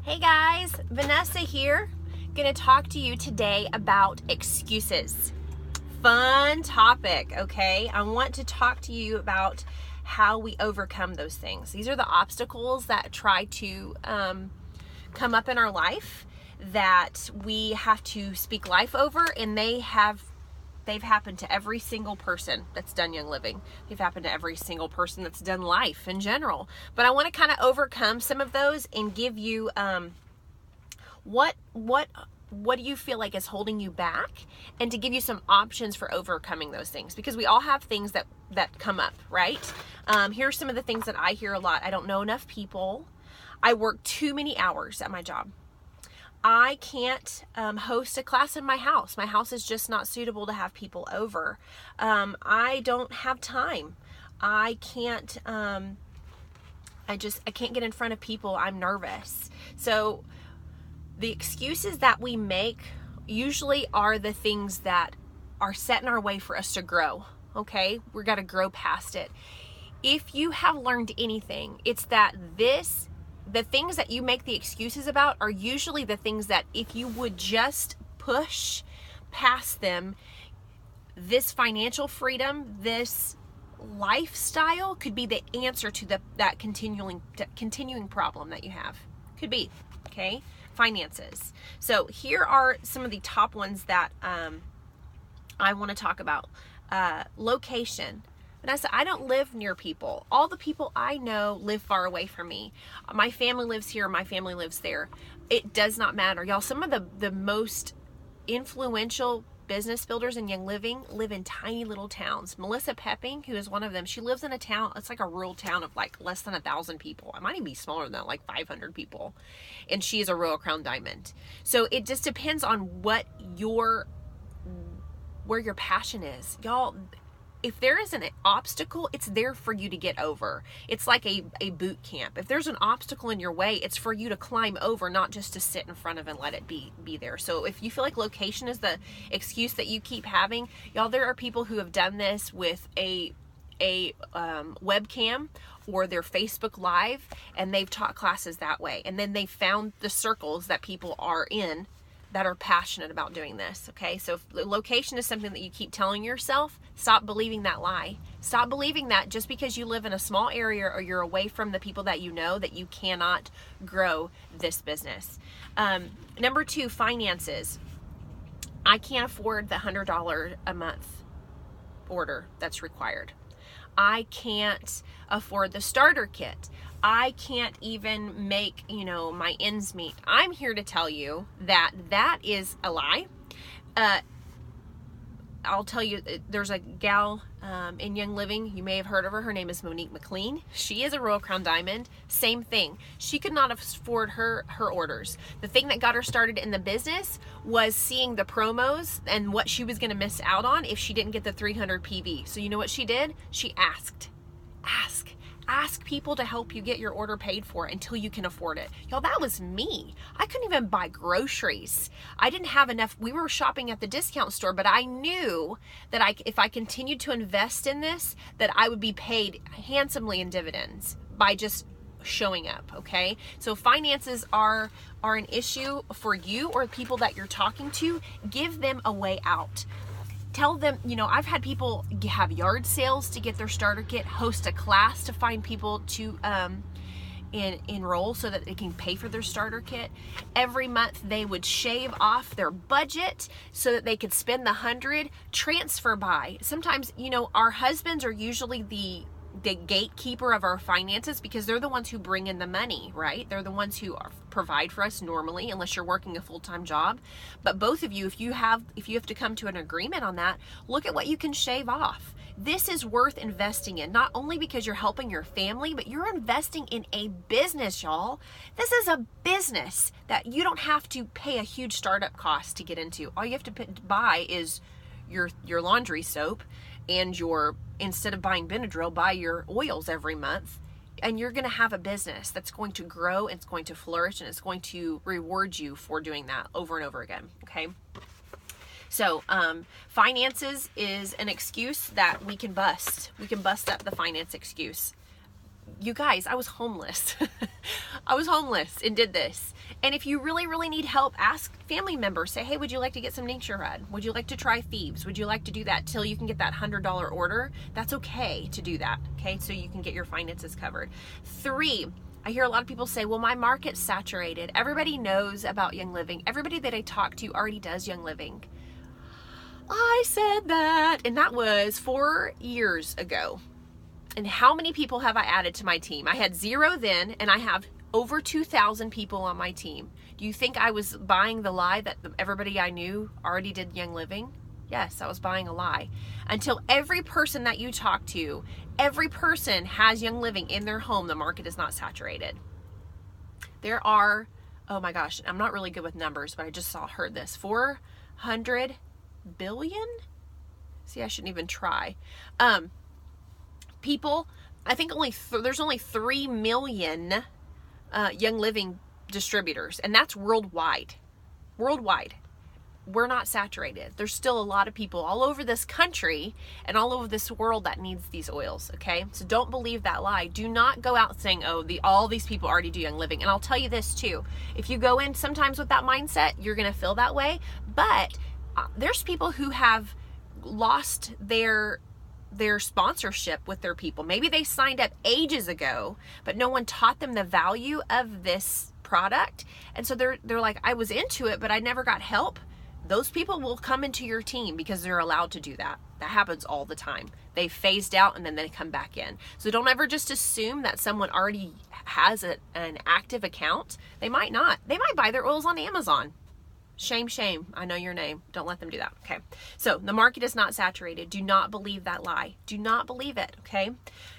Hey guys, Vanessa here. Gonna talk to you today about excuses. Fun topic, okay? I want to talk to you about how we overcome those things. These are the obstacles that try to come up in our life that we have to speak life over, and they've happened to every single person that's done Young Living. They've happened to every single person that's done life in general. But I want to kind of overcome some of those and give you what do you feel like is holding you back, and to give you some options for overcoming those things, because we all have things that come up, right? Here's some of the things that I hear a lot. I don't know enough people. I work too many hours at my job. I can't host a class in my house. My house is just not suitable to have people over. I don't have time. I can't get in front of people. I'm nervous. So the excuses that we make usually are the things that are set in our way for us to grow. Okay? We've got to grow past it. If you have learned anything, it's that the things that you make the excuses about are usually the things that if you would just push past them, this financial freedom, this lifestyle could be the answer to that continuing problem that you have. Could be, okay? Finances. So here are some of the top ones that I want to talk about. Location. Vanessa, I don't live near people. All the people I know live far away from me. My family lives here. My family lives there. It does not matter. Y'all, some of the most influential business builders in Young Living live in tiny little towns. Melissa Pepping, who is one of them, she lives in a town, it's like a rural town of like less than 1,000 people. It might even be smaller than that, like 500 people. And she is a Royal Crown Diamond. So it just depends on where your passion is. Y'all, if there is an obstacle, it's there for you to get over. It's like a boot camp. If there's an obstacle in your way, it's for you to climb over, not just to sit in front of and let it be there. So if you feel like location is the excuse that you keep having, y'all, there are people who have done this with a webcam or their Facebook Live, and they've taught classes that way. And then they found the circles that people are in that are passionate about doing this. Okay, so if location is something that you keep telling yourself, stop believing that lie. Stop believing that just because you live in a small area or you're away from the people that you know, that you cannot grow this business. Number 2, finances. I can't afford the $100 a month order that's required. I can't afford the starter kit. I can't even make, my ends meet. I'm here to tell you that is a lie. I'll tell you, there's a gal in Young Living. You may have heard of her. Her name is Monique McLean. She is a Royal Crown Diamond. Same thing. She could not afford her orders. The thing that got her started in the business was seeing the promos and what she was going to miss out on if she didn't get the 300 PV. So you know what she did? She asked. Ask people to help you get your order paid for until you can afford it. Y'all, that was me. I couldn't even buy groceries. I didn't have enough. We were shopping at the discount store, but I knew that if I continued to invest in this, that I would be paid handsomely in dividends by just showing up, okay? So finances are an issue for you or people that you're talking to. Give them a way out. Tell them, I've had people have yard sales to get their starter kit, host a class to find people to enroll so that they can pay for their starter kit. Every month they would shave off their budget so that they could spend the $100, transfer by. Sometimes, our husbands are usually the gatekeeper of our finances because they're the ones who bring in the money, right? They're the ones who provide for us normally, unless you're working a full-time job. But both of you, if you have to come to an agreement on that, look at what you can shave off. This is worth investing in, not only because you're helping your family, but you're investing in a business, y'all. This is a business that you don't have to pay a huge startup cost to get into. All you have to buy is your laundry soap and instead of buying Benadryl, buy your oils every month, and you're going to have a business that's going to grow, and it's going to flourish, and it's going to reward you for doing that over and over again. Okay. So, finances is an excuse that we can bust. We can bust up the finance excuse. You guys, I was homeless. I was homeless and did this. And if you really, really need help, ask family members. Say, hey, would you like to get some NatureRed? Would you like to try Thieves? Would you like to do that till you can get that $100 order? That's okay to do that, okay? So you can get your finances covered. 3, I hear a lot of people say, well, my market's saturated. Everybody knows about Young Living. Everybody that I talk to already does Young Living. I said that, and that was 4 years ago. And how many people have I added to my team? I had 0 then, and I have over 2,000 people on my team. Do you think I was buying the lie that everybody I knew already did Young Living? Yes, I was buying a lie. Until every person that you talk to, every person has Young Living in their home, the market is not saturated. There are, oh my gosh, I'm not really good with numbers, but I just heard this, 400 billion? See, I shouldn't even try. People, I think there's only 3 million Young Living distributors, and that's worldwide. Worldwide. We're not saturated. There's still a lot of people all over this country and all over this world that needs these oils, okay? So don't believe that lie. Do not go out saying, oh, all these people already do Young Living. And I'll tell you this too. If you go in sometimes with that mindset, you're going to feel that way. But there's people who have lost their sponsorship with their people. Maybe they signed up ages ago, but no one taught them the value of this product. And so they're like, I was into it, but I never got help. Those people will come into your team because they're allowed to do that. That happens all the time. They phased out and then they come back in. So don't ever just assume that someone already has an active account. They might not. They might buy their oils on Amazon. Shame, shame. I know your name. Don't let them do that. Okay. So the market is not saturated. Do not believe that lie. Do not believe it. Okay.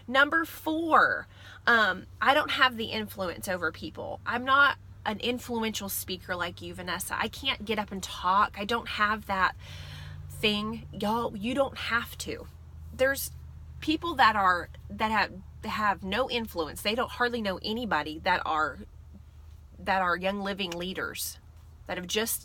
Number 4, I don't have the influence over people. I'm not an influential speaker like you, Vanessa. I can't get up and talk. I don't have that thing. Y'all, you don't have to. There's people that have no influence. They don't hardly know anybody that are Young Living leaders.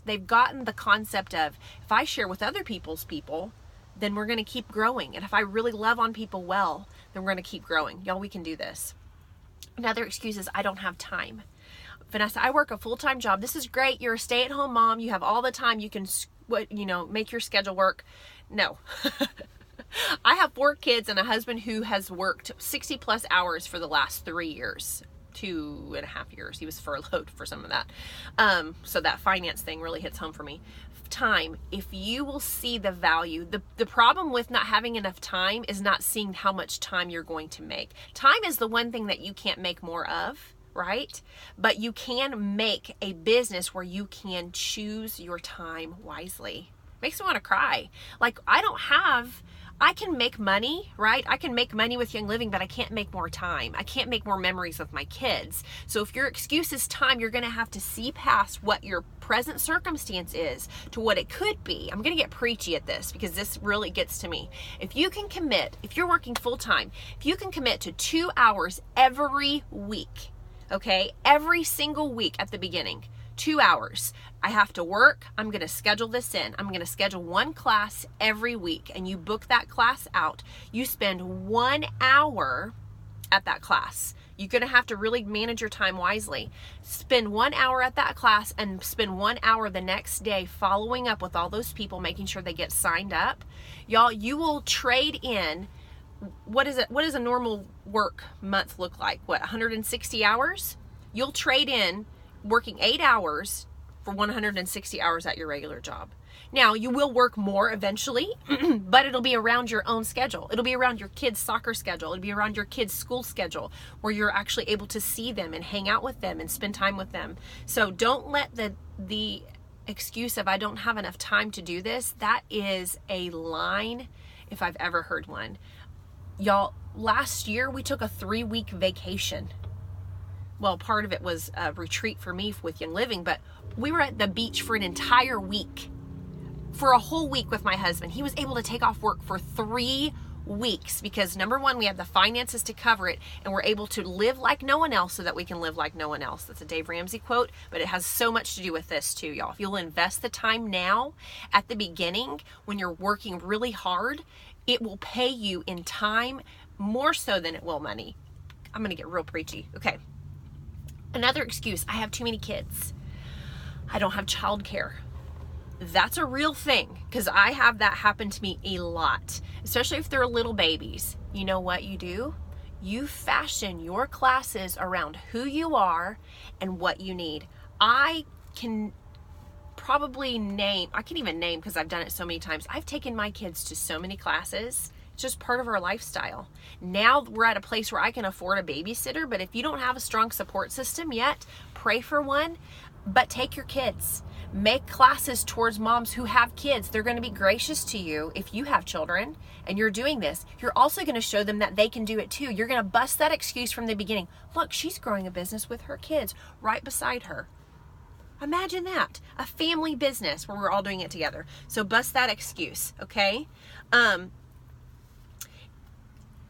They've gotten the concept of, if I share with other people's people, then we're going to keep growing. And if I really love on people well, then we're going to keep growing. Y'all, we can do this. Another excuse is I don't have time. Vanessa, I work a full-time job. This is great. You're a stay-at-home mom. You have all the time. You can, make your schedule work. No. I have 4 kids and a husband who has worked 60 plus hours for the last 3 years. 2.5 years. He was furloughed for some of that. So that finance thing really hits home for me. Time. If you will see the value, the problem with not having enough time is not seeing how much time you're going to make. Time is the one thing that you can't make more of, right? But you can make a business where you can choose your time wisely. Makes me want to cry. Like, I can make money, right? I can make money with Young Living, but I can't make more time. I can't make more memories with my kids. So if your excuse is time, you're going to have to see past what your present circumstance is to what it could be. I'm going to get preachy at this because this really gets to me. If you can commit, if you're working full time, if you can commit to 2 hours every week, okay? Every single week at the beginning, 2 hours. I have to work. I'm going to schedule this in. I'm going to schedule 1 class every week, and you book that class out. You spend 1 hour at that class. You're going to have to really manage your time wisely. Spend 1 hour at that class and spend 1 hour the next day following up with all those people, making sure they get signed up. Y'all, you will trade in, what does a normal work month look like? 160 hours? You'll trade in working 8 hours for 160 hours at your regular job. Now, you will work more eventually, but it'll be around your own schedule. It'll be around your kids' soccer schedule. It'll be around your kids' school schedule where you're actually able to see them and hang out with them and spend time with them. So don't let the excuse of I don't have enough time to do this, that is a line if I've ever heard one. Y'all, last year we took a 3-week vacation. Well, part of it was a retreat for me with Young Living, but we were at the beach for an entire week. For a whole week with my husband. He was able to take off work for 3 weeks because, number one, we have the finances to cover it, and we're able to live like no one else so that we can live like no one else. That's a Dave Ramsey quote, but it has so much to do with this too, y'all. If you'll invest the time now at the beginning when you're working really hard, it will pay you in time more so than it will money. I'm going to get real preachy. Okay. Another excuse, I have too many kids. I don't have childcare. That's a real thing, because I have that happen to me a lot, especially if they're little babies. You know what you do? You fashion your classes around who you are and what you need. I can probably name, I can't even name because I've done it so many times. I've taken my kids to so many classes. It's just part of our lifestyle. Now we're at a place where I can afford a babysitter, but if you don't have a strong support system yet, pray for one, but take your kids. Make classes towards moms who have kids. They're going to be gracious to you if you have children and you're doing this. You're also going to show them that they can do it too. You're going to bust that excuse from the beginning. Look, she's growing a business with her kids right beside her. Imagine that, a family business where we're all doing it together. So bust that excuse, okay?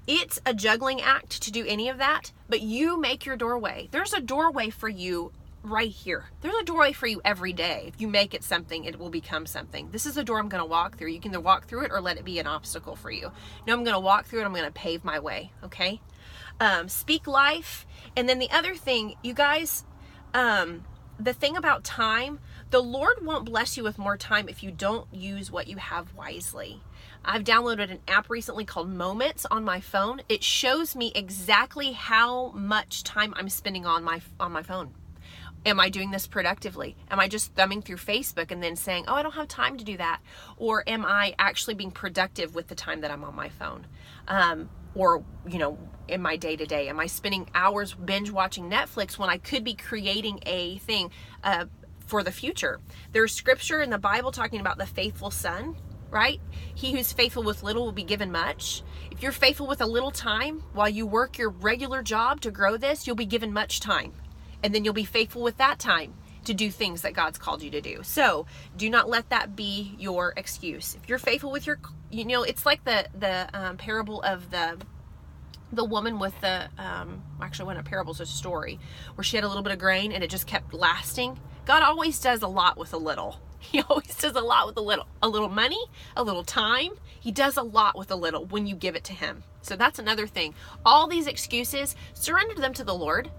It's a juggling act to do any of that, but you make your doorway. There's a doorway for you right here. There's a doorway for you every day. If you make it something, it will become something. This is a door I'm going to walk through. You can either walk through it or let it be an obstacle for you. No, I'm going to walk through it. I'm going to pave my way, okay? Speak life. And then the other thing, you guys, the thing about time, the Lord won't bless you with more time if you don't use what you have wisely. I've downloaded an app recently called Moments on my phone. It shows me exactly how much time I'm spending on my phone. Am I doing this productively? Am I just thumbing through Facebook and then saying, oh, I don't have time to do that? Or am I actually being productive with the time that I'm on my phone? Or, you know, in my day-to-day, am I spending hours binge watching Netflix when I could be creating a thing for the future? There's scripture in the Bible talking about the faithful son, right? He who's faithful with little will be given much. If you're faithful with a little time while you work your regular job to grow this, you'll be given much time. And then you'll be faithful with that time to do things that God's called you to do. So do not let that be your excuse. If you're faithful with your, you know, it's like the parable of the woman with the, actually one of parables, a story where she had a little bit of grain and it just kept lasting. God always does a lot with a little. He always does a lot with a little money, a little time. He does a lot with a little when you give it to him. So that's another thing. All these excuses, surrender them to the Lord.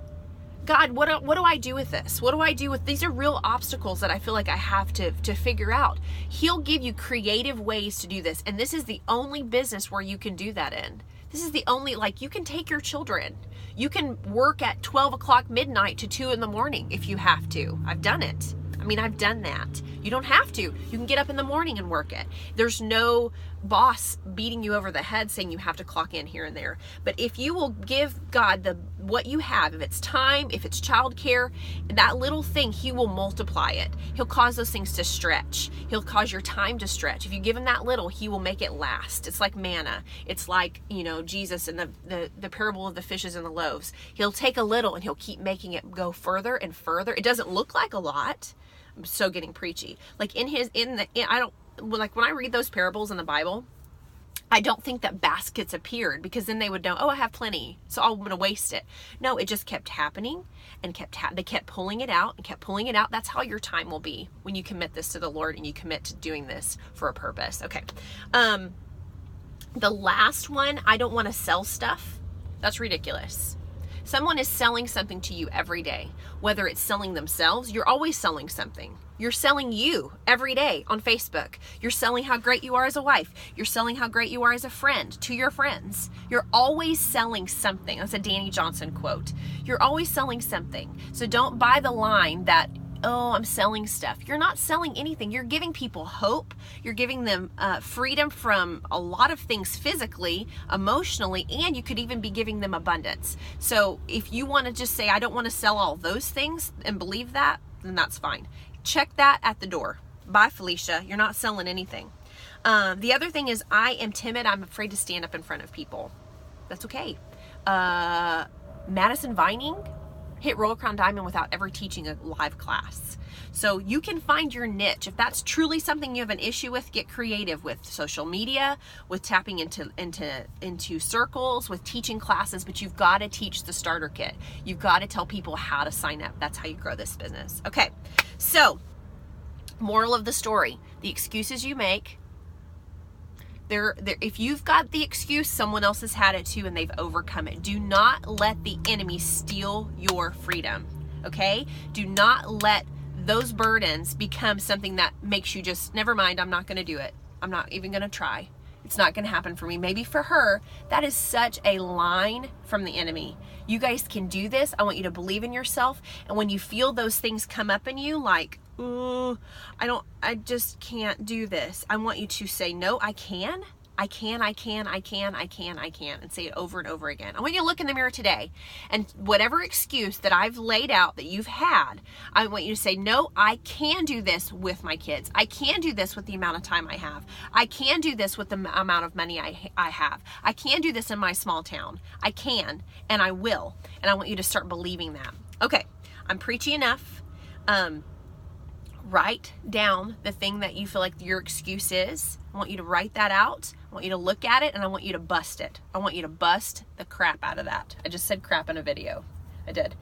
God, what do I do with this? What do I do with these? Are real obstacles that I feel like I have to figure out. He'll give you creative ways to do this. And this is the only business where you can do that in. This is the only, like, you can take your children. You can work at 12 o'clock midnight to 2 in the morning if you have to. I've done it. I mean, I've done that. You don't have to. You can get up in the morning and work it. There's no boss beating you over the head saying you have to clock in here and there. But if you will give God what you have, if it's time, if it's childcare, that little thing, he will multiply it. He'll cause those things to stretch. He'll cause your time to stretch. If you give him that little, he will make it last. It's like manna. It's like, you know, Jesus and the parable of the fishes and the loaves. He'll take a little and he'll keep making it go further and further. It doesn't look like a lot. I'm so getting preachy. Like like when I read those parables in the Bible, I don't think that baskets appeared, because then they would know, oh, I have plenty, so I'm going to waste it. No, it just kept happening and they kept pulling it out and kept pulling it out. That's how your time will be when you commit this to the Lord and you commit to doing this for a purpose. Okay. The last one, I don't want to sell stuff. That's ridiculous. Someone is selling something to you every day. Whether it's selling themselves, you're always selling something. You're selling you every day on Facebook. You're selling how great you are as a wife. You're selling how great you are as a friend to your friends. You're always selling something. That's a Danny Johnson quote. You're always selling something. So don't buy the line that, oh, I'm selling stuff. You're not selling anything. You're giving people hope. You're giving them freedom from a lot of things physically, emotionally, and you could even be giving them abundance. So if you want to just say, I don't want to sell all those things and believe that, then that's fine. Check that at the door. Bye, Felicia. You're not selling anything. The other thing is, I am timid. I'm afraid to stand up in front of people. That's okay. Madison Vining hit Royal Crown Diamond without ever teaching a live class. So you can find your niche. If that's truly something you have an issue with, get creative with social media, with tapping into circles, with teaching classes, but you've got to teach the starter kit. You've got to tell people how to sign up. That's how you grow this business. Okay, so moral of the story, the excuses you make, if you've got the excuse, someone else has had it too and they've overcome it. Do not let the enemy steal your freedom, okay? Do not let those burdens become something that makes you just, never mind, I'm not going to do it. I'm not even going to try. It's not going to happen for me. Maybe for her, that is such a line from the enemy. You guys can do this. I want you to believe in yourself. And when you feel those things come up in you, like, I just can't do this, I want you to say, no, I can, and say it over and over again. I want you to look in the mirror today, and whatever excuse that I've laid out that you've had, I want you to say, no, I can do this with my kids. I can do this with the amount of time I have. I can do this with the amount of money I have. I can do this in my small town. I can, and I will. And I want you to start believing that. Okay, I'm preachy enough. Write down the thing that you feel like your excuse is. I want you to write that out. I want you to look at it, and I want you to bust it. I want you to bust the crap out of that. I just said crap in a video. I did.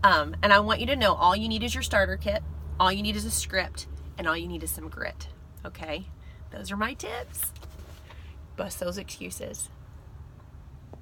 And I want you to know all you need is your starter kit. All you need is a script, and all you need is some grit. Okay? Those are my tips. Bust those excuses.